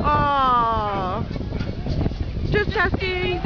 Oh, just testing.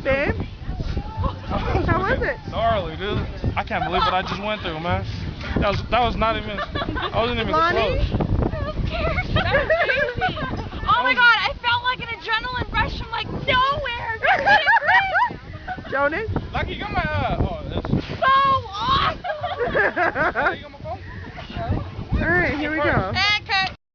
Babe, how was it? Gnarly, dude. I can't believe what I just went through, man. That was not even. I wasn't even Lonnie? close. Who cares? That was crazy. Oh my god, I felt like an adrenaline rush from like nowhere. Jonas? Lucky, you got my oh, that's So awesome. you got my phone? All right, here we go.